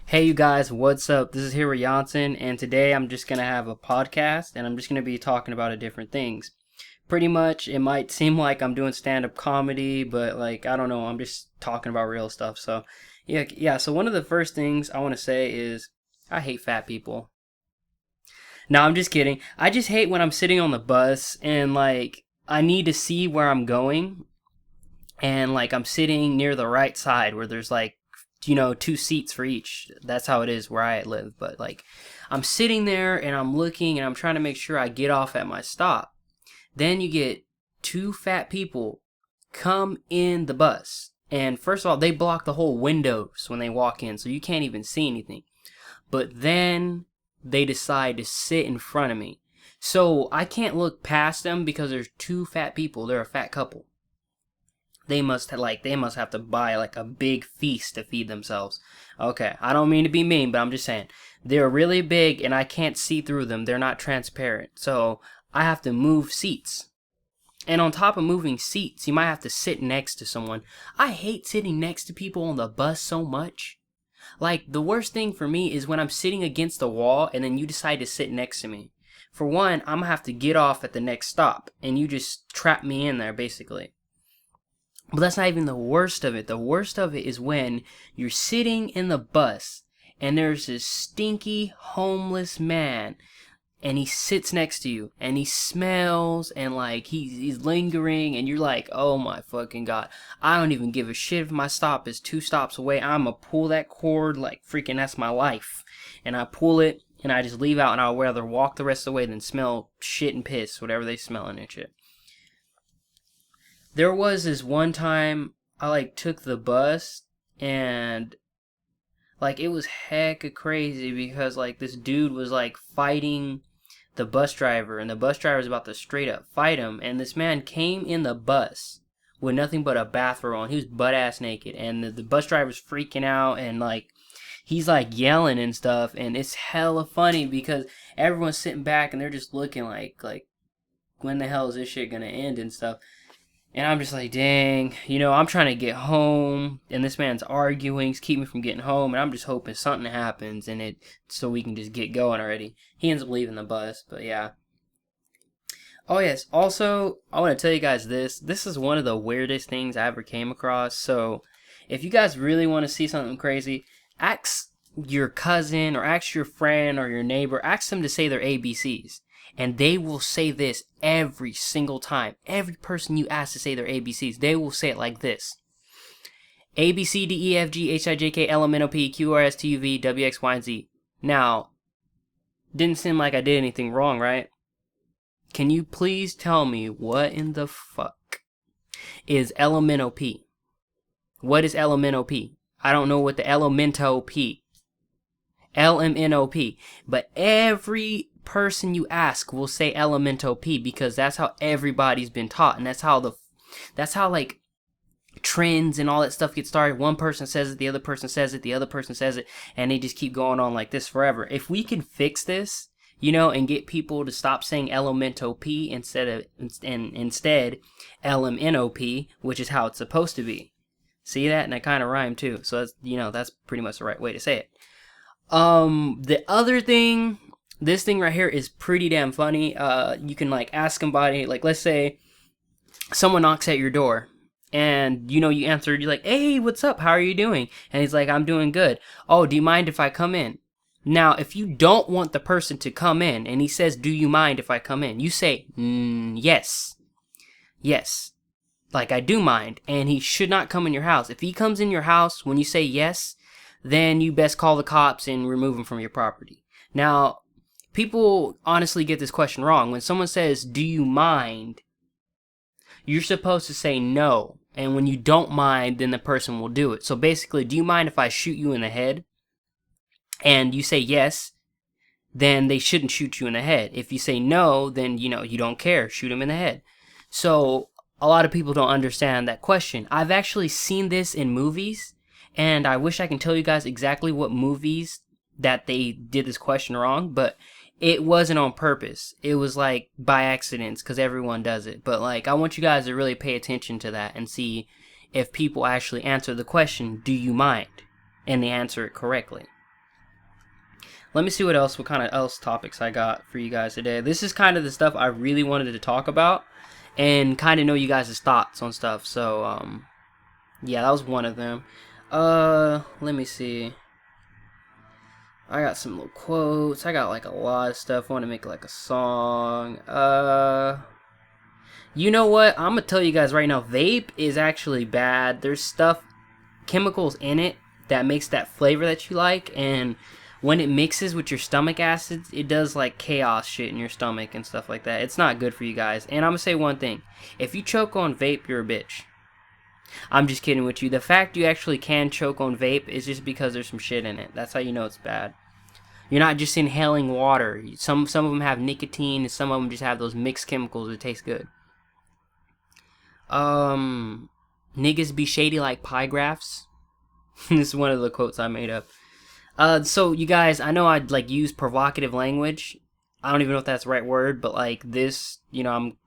Hey you guys, what's up? This is here with Yohnson, and today I'm just gonna have a podcast, and I'm just gonna be talking about different things. Pretty much, it might seem like I'm doing stand-up comedy, but like I don't know, I'm just talking about real stuff. So, yeah. So one of the first things I want to say is I hate fat people. No, I'm just kidding. I just hate when I'm sitting on the bus and like I need to see where I'm going, and like I'm sitting near the right side where there's like two seats for each. That's how it is where I live. But like I'm sitting there and I'm looking and I'm trying to make sure I get off at my stop. Then you get two fat people come in the bus. And first of all, they block the whole windows when they walk in, so you can't even see anything. But then they decide to sit in front of me. So I can't look past them because there's two fat people. They're a fat couple. They must have to buy like a big feast to feed themselves. Okay, I don't mean to be mean, but I'm just saying they're really big and I can't see through them. They're not transparent. So I have to move seats. And on top of moving seats, you might have to sit next to someone. I hate sitting next to people on the bus so much. Like the worst thing for me is when I'm sitting against the wall and then you decide to sit next to me. For one, I'm gonna have to get off at the next stop and you just trap me in there basically. But that's not even the worst of it. The worst of it is when you're sitting in the bus and there's this stinky homeless man and he sits next to you and he smells and like he's lingering and you're like, oh my fucking god, I don't even give a shit if my stop is 2 stops away. I'ma pull that cord like freaking that's my life. And I pull it and I just leave out and I'll rather walk the rest of the way than smell shit and piss, whatever they smelling and shit. There was this one time I like took the bus and like it was hecka crazy because like this dude was like fighting the bus driver and the bus driver was about to straight up fight him, and this man came in the bus with nothing but a bathrobe on. He was butt ass naked and the bus driver's freaking out and like he's like yelling and stuff, and it's hella funny because everyone's sitting back and they're just looking like when the hell is this shit gonna end and stuff. And I'm just like, dang, I'm trying to get home, and this man's arguing, he's keeping me from getting home, and I'm just hoping something happens, so we can just get going already. He ends up leaving the bus, but yeah. Oh yes, also, I want to tell you guys this. This is one of the weirdest things I ever came across, so if you guys really want to see something crazy, ask your cousin, or ask your friend, or your neighbor, ask them to say their ABCs. And they will say this every single time. Every person you ask to say their ABCs, they will say it like this. A, B, C, D, E, F, G, H, I, J, K, L, M, N, O, P, Q, R, S, T, U, V, W, X, Y, and Z. Now, didn't seem like I did anything wrong, right? Can you please tell me what in the fuck is LMNOP? What is LMNOP? I don't know what the LMNOP. LMNOP. But every person you ask will say LMNOP because that's how everybody's been taught, and that's how like trends and all that stuff get started. One person says it, the other person says it, the other person says it, and they just keep going on like this forever. If we can fix this, and get people to stop saying LMNOP instead LMNOP, which is how it's supposed to be. See that? And that kind of rhymed too. So that's pretty much the right way to say it. The other thing, this thing right here is pretty damn funny. You can like ask somebody, like let's say someone knocks at your door and you answer, you're like, hey, what's up? How are you doing? And he's like, I'm doing good. Oh, do you mind if I come in? Now, if you don't want the person to come in and he says, do you mind if I come in? You say, yes. Yes. Like I do mind, and he should not come in your house. If he comes in your house when you say yes, then you best call the cops and remove him from your property. Now, people honestly get this question wrong. When someone says, do you mind? You're supposed to say no. And when you don't mind, then the person will do it. So basically, do you mind if I shoot you in the head? And you say yes, then they shouldn't shoot you in the head. If you say no, then you don't care. Shoot him in the head. So a lot of people don't understand that question. I've actually seen this in movies, and I wish I can tell you guys exactly what movies that they did this question wrong, but it wasn't on purpose. It was like by accident, because everyone does it. But like, I want you guys to really pay attention to that and see if people actually answer the question, do you mind? And they answer it correctly. Let me see what kind of else topics I got for you guys today. This is kind of the stuff I really wanted to talk about and kind of know you guys' thoughts on stuff. So, yeah, that was one of them. Let me see. I got some little quotes. I got like a lot of stuff. I want to make like a song. You know what? I'm gonna tell you guys right now. Vape is actually bad. There's stuff, chemicals in it that makes that flavor that you like, and when it mixes with your stomach acids, it does like chaos shit in your stomach and stuff like that. It's not good for you guys. And I'm gonna say one thing: if you choke on vape, you're a bitch. I'm just kidding with you. The fact you actually can choke on vape is just because there's some shit in it. That's how you know it's bad. You're not just inhaling water. Some of them have nicotine, and some of them just have those mixed chemicals that taste good. Niggas be shady like pie graphs. This is one of the quotes I made up. So you guys, I know I'd like use provocative language. I don't even know if that's the right word, but like this, I'm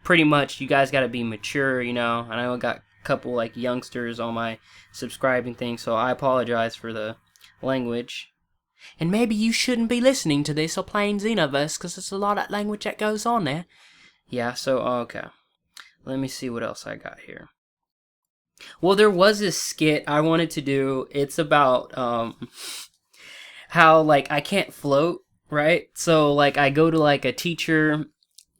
pretty much, you guys got to be mature, I know I got a couple like youngsters on my subscribing thing, so I apologize for the language. And maybe you shouldn't be listening to this or playing Xenoverse, because there's a lot of language that goes on there. Yeah, so, okay. Let me see what else I got here. Well, there was this skit I wanted to do. It's about, how, like, I can't float, right? So, like, I go to, like, a teacher,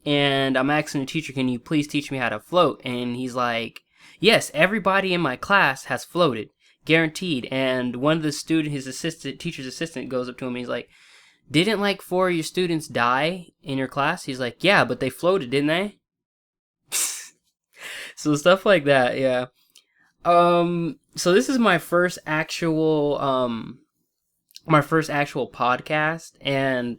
and I'm asking the teacher, can you please teach me how to float? And he's like, yes, everybody in my class has floated. Guaranteed. And one of the teacher's assistant goes up to him and he's like, didn't like 4 of your students die in your class? He's like, yeah, but they floated, didn't they? So stuff like that, yeah. So this is my first actual podcast, and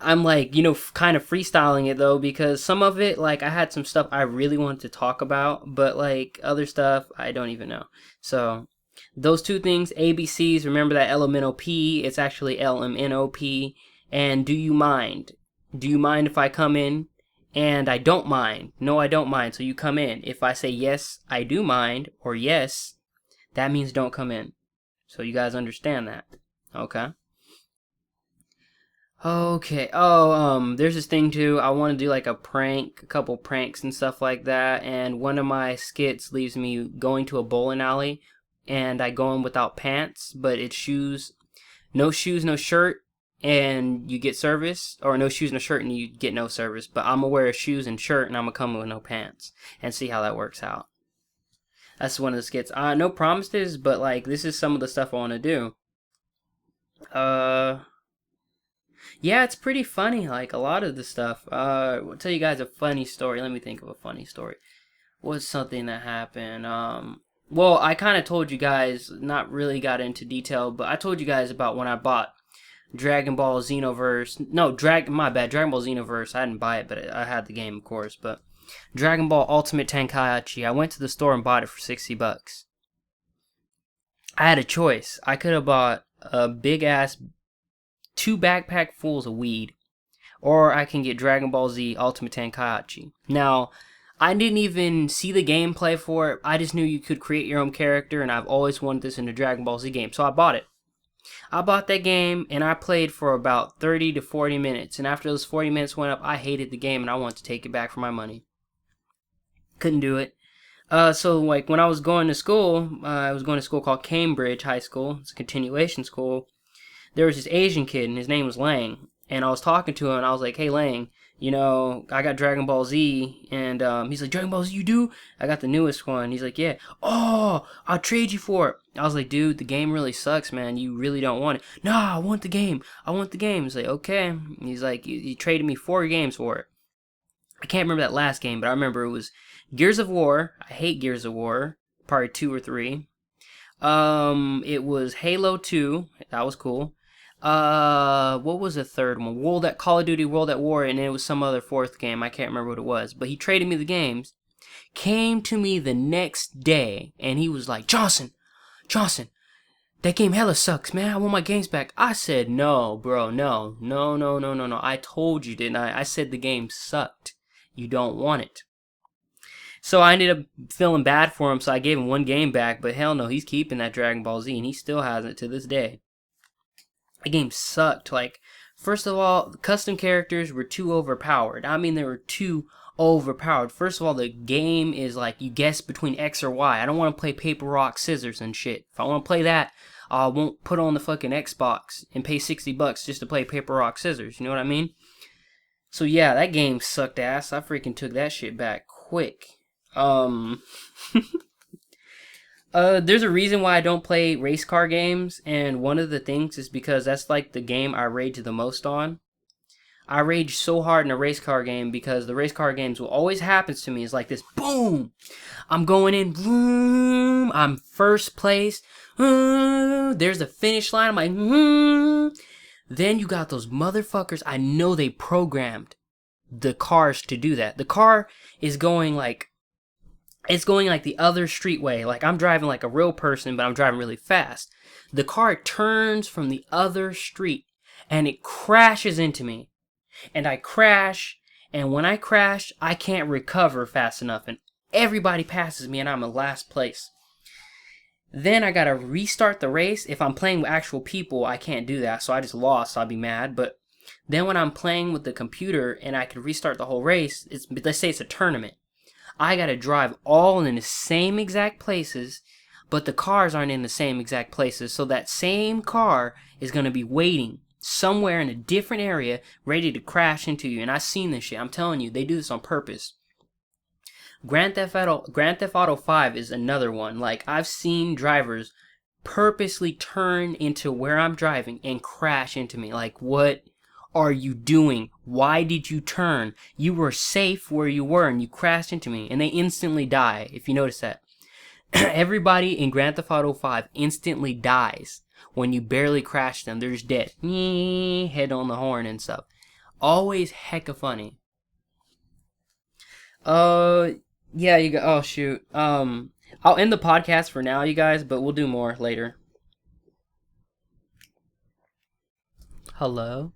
I'm like, kind of freestyling it though, because some of it, like, I had some stuff I really wanted to talk about, but like other stuff I don't even know. So those two things, ABCs, remember that LMNOP, it's actually LMNOP. And do you mind? Do you mind if I come in? And I don't mind. No, I don't mind. So you come in. If I say yes, I do mind, or yes, that means don't come in. So you guys understand that. Okay. Okay. Oh, there's this thing too. I want to do like a couple pranks and stuff like that. And one of my skits leaves me going to a bowling alley, and I go in without pants, but it's shoes, no shirt, and you get service, or no shoes, no shirt, and you get no service. But I'm gonna wear shoes and shirt, and I'm gonna come with no pants, and see how that works out. That's one of the skits. No promises, but like this is some of the stuff I want to do. Yeah, it's pretty funny. Like a lot of the stuff. I'll tell you guys a funny story. Let me think of a funny story. What's something that happened? Well, I kind of told you guys, not really got into detail, but I told you guys about when I bought Dragon Ball Xenoverse. No, my bad, Dragon Ball Xenoverse. I didn't buy it, but I had the game, of course. But Dragon Ball Ultimate Tenkaichi, I went to the store and bought it for $60. I had a choice. I could have bought a big ass 2 backpack fulls of weed, or I can get Dragon Ball Z Ultimate Tenkaichi. Now, I didn't even see the gameplay for it. I just knew you could create your own character, and I've always wanted this in a Dragon Ball Z game, so I bought it. I bought that game, and I played for about 30 to 40 minutes, and after those 40 minutes went up, I hated the game, and I wanted to take it back for my money. Couldn't do it. So, like, when I was going to school, I was going to school called Cambridge High School. It's a continuation school. There was this Asian kid, and his name was Lang, and I was talking to him, and I was like, hey, Lang, I got Dragon Ball Z, and he's like, Dragon Ball Z, you do? I got the newest one. He's like, yeah. Oh, I'll trade you for it. I was like, dude, the game really sucks, man. You really don't want it. Nah, I want the game. He's like, okay. He's like, he traded me 4 games for it. I can't remember that last game, but I remember it was Gears of War. I hate Gears of War. Probably 2 or 3. It was Halo 2. That was cool. What was the third one? Call of Duty World at War, and it was some other 4th game. I can't remember what it was. But he traded me the games. Came to me the next day, and he was like, Johnson, that game hella sucks, man. I want my games back. I said, no, bro, no. I told you, didn't I? I said the game sucked. You don't want it. So I ended up feeling bad for him, so I gave him 1 game back, but hell no, he's keeping that Dragon Ball Z, and he still has it to this day. The game sucked. Like, first of all, the custom characters were too overpowered. I mean, they were too overpowered. First of all, the game is like you guess between X or Y. I don't want to play paper, rock, scissors and shit. If I want to play that, I won't put on the fucking Xbox and pay $60 just to play paper, rock, scissors. You know what I mean? So yeah, that game sucked ass. I freaking took that shit back quick. There's a reason why I don't play race car games, and one of the things is because that's like the game I rage the most on. I rage so hard in a race car game because the race car games, what always happens to me is like this, boom! I'm going in, boom! I'm first place, there's the finish line, I'm like, Then you got those motherfuckers, I know they programmed the cars to do that. The car is going like, it's going like the other streetway. Like I'm driving like a real person, but I'm driving really fast. The car turns from the other street and it crashes into me. And I crash, and when I crash, I can't recover fast enough, and everybody passes me, and I'm in last place. Then I gotta restart the race. If I'm playing with actual people, I can't do that, so I just lost, so I'll be mad. But then when I'm playing with the computer and I can restart the whole race, let's say it's a tournament. I gotta drive all in the same exact places, but the cars aren't in the same exact places, so that same car is gonna be waiting somewhere in a different area, ready to crash into you. And I've seen this shit. I'm telling you, they do this on purpose. Grand Theft Auto 5 is another one. Like, I've seen drivers purposely turn into where I'm driving and crash into me. Like, what are you doing? Why did you turn? You were safe where you were and you crashed into me. And they instantly die, if you notice that. Everybody in Grand Theft Auto 5 instantly dies when you barely crash them. They're just dead. Head on the horn and stuff. Always hecka funny. Yeah, you go. Oh shoot. I'll end the podcast for now, you guys, but we'll do more later. Hello?